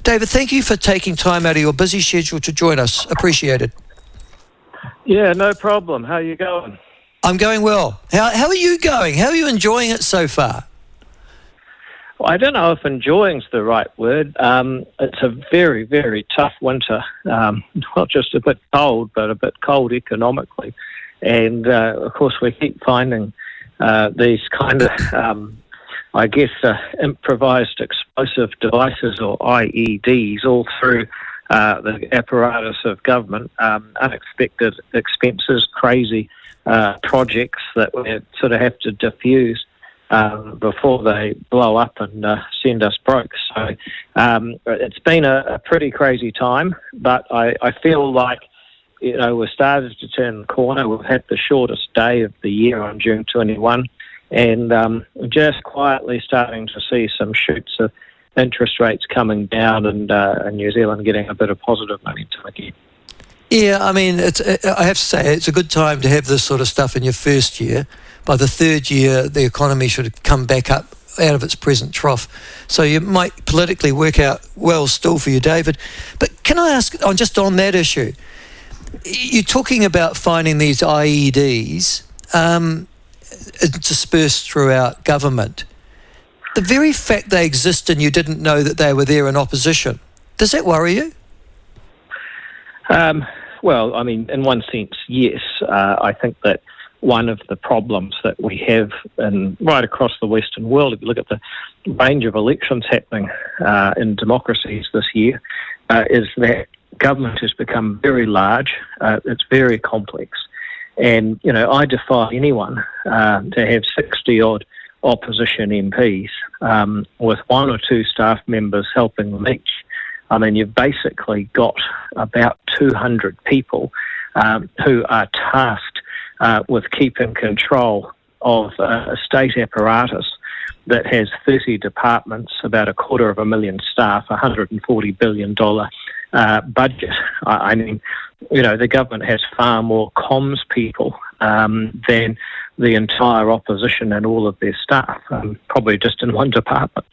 David, thank you for taking time out of your busy schedule to join us. Appreciate it. Yeah, no problem. How are you going? I'm going well. How are you going? How are you enjoying it so far? Well, I don't know if enjoying's the right word. It's a very, very tough winter. Not just a bit cold, but a bit cold economically. And, of course, we keep finding these kind of, improvised explosive devices, or IEDs, all through the apparatus of government, unexpected expenses, crazy projects that we sort of have to diffuse before they blow up and send us broke. So it's been a pretty crazy time, but I feel like, we've started to turn the corner. We've had the shortest day of the year on June 21, and just quietly starting to see some shoots of interest rates coming down, and New Zealand getting a bit of positive momentum again. Yeah, I mean, I have to say, it's a good time to have this sort of stuff in your first year. By the third year, the economy should have come back up out of its present trough. So you might politically work out well still for you, David. But can I ask, just on that issue, you're talking about finding these IEDs dispersed throughout government. The very fact they exist and you didn't know that they were there in opposition, does that worry you? Well, I mean, in one sense, yes. I think that one of the problems that we have right across the Western world, if you look at the range of elections happening in democracies this year, is that government has become very large. It's very complex. And, I defy anyone to have 60-odd opposition MPs with one or two staff members helping them each. I mean, you've basically got about 200 people who are tasked with keeping control of a state apparatus that has 30 departments, about 250,000 staff, $140 billion budget. I mean, the government has far more comms people than the entire opposition and all of their staff, probably just in one department.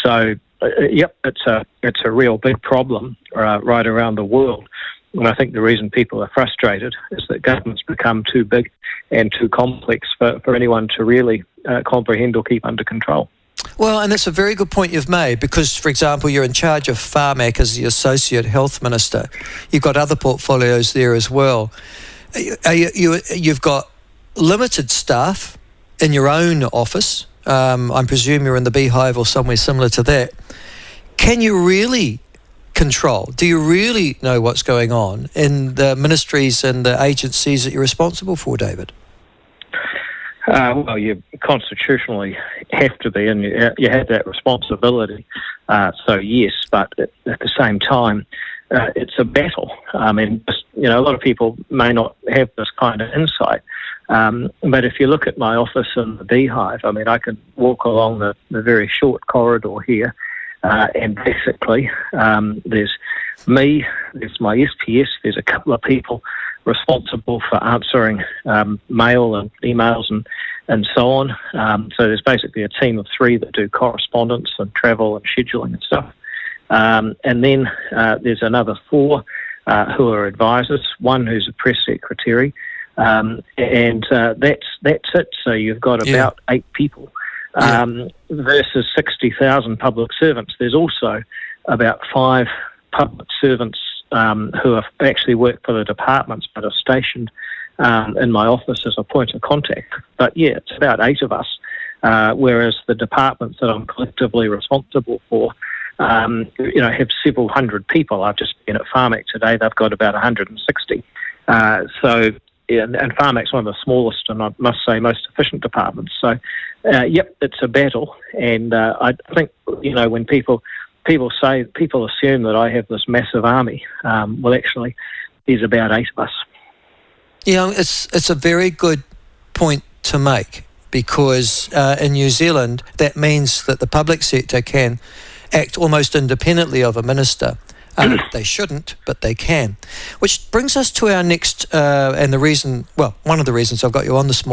So, it's a real big problem right around the world. And I think the reason people are frustrated is that government's become too big and too complex for anyone to really comprehend or keep under control. Well, and that's a very good point you've made, because, for example, you're in charge of Pharmac as the Associate Health Minister. You've got other portfolios there as well. You've got limited staff in your own office. I presume you're in the Beehive or somewhere similar to that. Can you really control? Do you really know what's going on in the ministries and the agencies that you're responsible for, David? Well, you constitutionally have to be, and you have that responsibility. So yes, but at the same time, it's a battle. I mean, a lot of people may not have this kind of insight. But if you look at my office in the Beehive, I mean, I can walk along the very short corridor here, and basically there's me, there's my SPS, there's a couple of people responsible for answering mail and emails and so on. So there's basically a team of 3 that do correspondence and travel and scheduling and stuff. And then there's another 4 who are advisors, 1 who's a press secretary, and that's it. So you've got about 8 people versus 60,000 public servants. There's also about 5 public servants who have actually worked for the departments but are stationed in my office as a point of contact. But yeah, it's about 8 of us, whereas the departments that I'm collectively responsible for, have several hundred people. I've just been at Pharmac today. They've got about 160. And Pharmac's one of the smallest and, I must say, most efficient departments. So, it's a battle. And I think, when people assume that I have this massive army. Well, actually, there's about 8 of us. Yeah, it's a very good point to make, because in New Zealand, that means that the public sector can act almost independently of a minister. They shouldn't, but they can. Which brings us to our next, and one of the reasons I've got you on this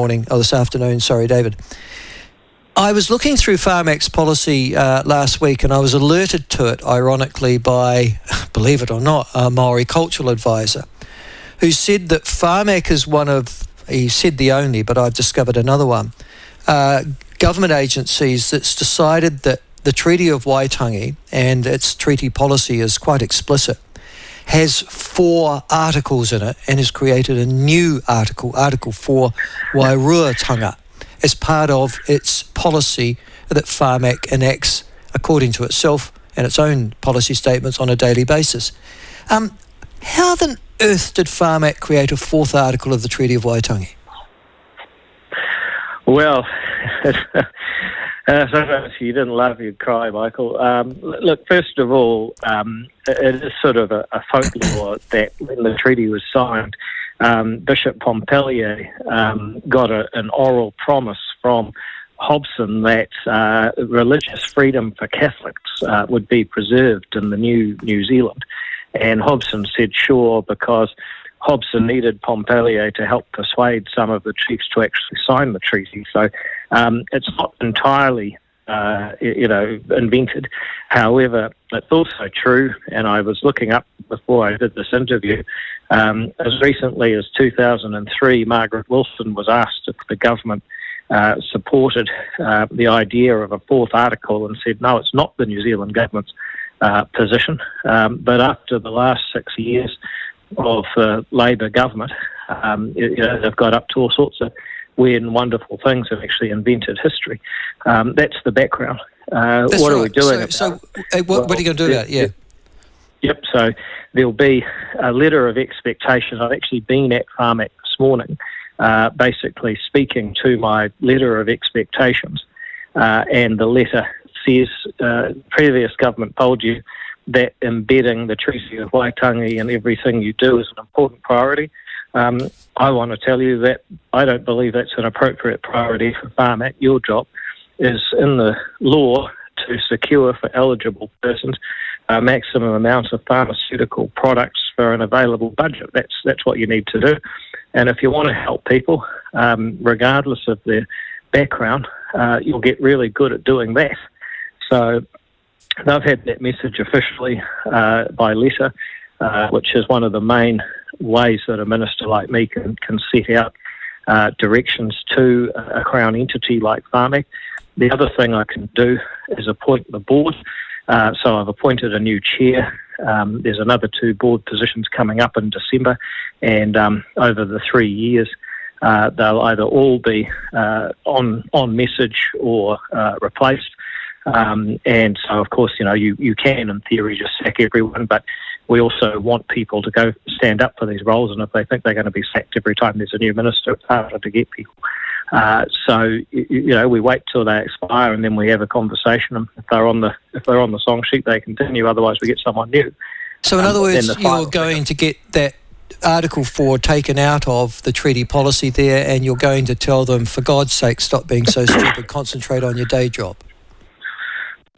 afternoon, David. I was looking through Pharmac's policy last week, and I was alerted to it, ironically, by, believe it or not, a Maori cultural advisor, who said that Pharmac is one of, he said the only, but I've discovered another one, government agencies that's decided that the Treaty of Waitangi, and its treaty policy is quite explicit, has 4 articles in it and has created a new article, Article 4, Wairuatanga, as part of its policy that Pharmac enacts according to itself and its own policy statements on a daily basis. How on earth did Pharmac create a 4th article of the Treaty of Waitangi? Well, sometimes if you didn't laugh, you'd cry, Michael. Look, first of all, it is sort of a folklore that when the treaty was signed, Bishop Pompallier got an oral promise from Hobson that religious freedom for Catholics would be preserved in the New Zealand. And Hobson said sure, because Hobson needed Pompallier to help persuade some of the chiefs to actually sign the treaty. So it's not entirely invented. However, it's also true, and I was looking up before I did this interview, as recently as 2003, Margaret Wilson was asked if the government supported the idea of a 4th article, and said, no, it's not the New Zealand government's position. But after the last 6 years of Labour government, they've got up to all sorts of weird and wonderful things and actually invented history. That's the background. What are we doing? What are you going to do about it? Yeah. Yep, so there'll be a letter of expectation. I've actually been at Pharmac this morning, basically speaking to my letter of expectations, and the letter says, previous government told you that embedding the Treaty of Waitangi in everything you do is an important priority. I want to tell you that I don't believe that's an appropriate priority for Pharmac. Your job is in the law to secure for eligible persons a maximum amount of pharmaceutical products for an available budget. That's what you need to do. And if you want to help people, regardless of their background, you'll get really good at doing that. So they've had that message officially by letter, which is one of the main ways that a minister like me can set out directions to a Crown entity like Pharmac. The other thing I can do is appoint the board. So I've appointed a new chair. There's another 2 board positions coming up in December, and over the 3 years, they'll either all be on message or replaced. And so, of course, you can, in theory, just sack everyone, but we also want people to go stand up for these roles, and if they think they're going to be sacked every time there's a new minister, it's harder to get people. So we wait till they expire, and then we have a conversation. And if they're on the song sheet, they continue. Otherwise, we get someone new. So, in other words, you're going to get that Article 4 taken out of the treaty policy there, and you're going to tell them, for God's sake, stop being so stupid, concentrate on your day job.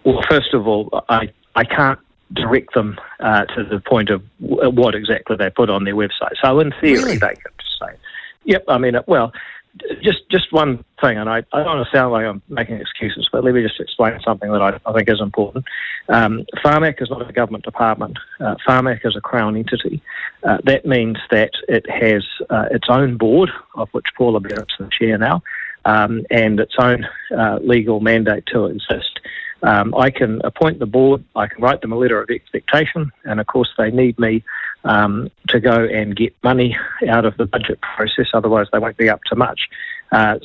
Well, first of all, I can't direct them to the point of what exactly they put on their website. So in theory, they can just say, yep, I mean, well, just one thing, and I don't want to sound like I'm making excuses, but let me just explain something that I think is important. Pharmac is not a government department. Pharmac is a Crown entity. That means that it has its own board, of which Paula Barrett's the chair now, and its own legal mandate to exist. I can appoint the board, I can write them a letter of expectation, and of course they need me to go and get money out of the budget process, otherwise they won't be up to much.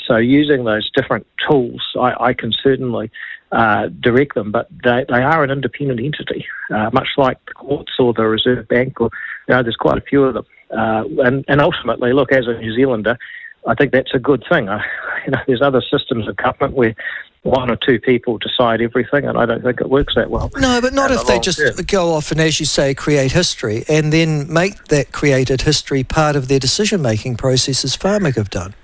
So using those different tools, I can certainly direct them, but they are an independent entity, much like the courts or the Reserve Bank, or there's quite a few of them. And ultimately, look, as a New Zealander, I think that's a good thing. There's other systems of government where 1 or 2 people decide everything, and I don't think it works that well. No, but not if they just go off and, as you say, create history, and then make that created history part of their decision-making process, as Pharmac have done.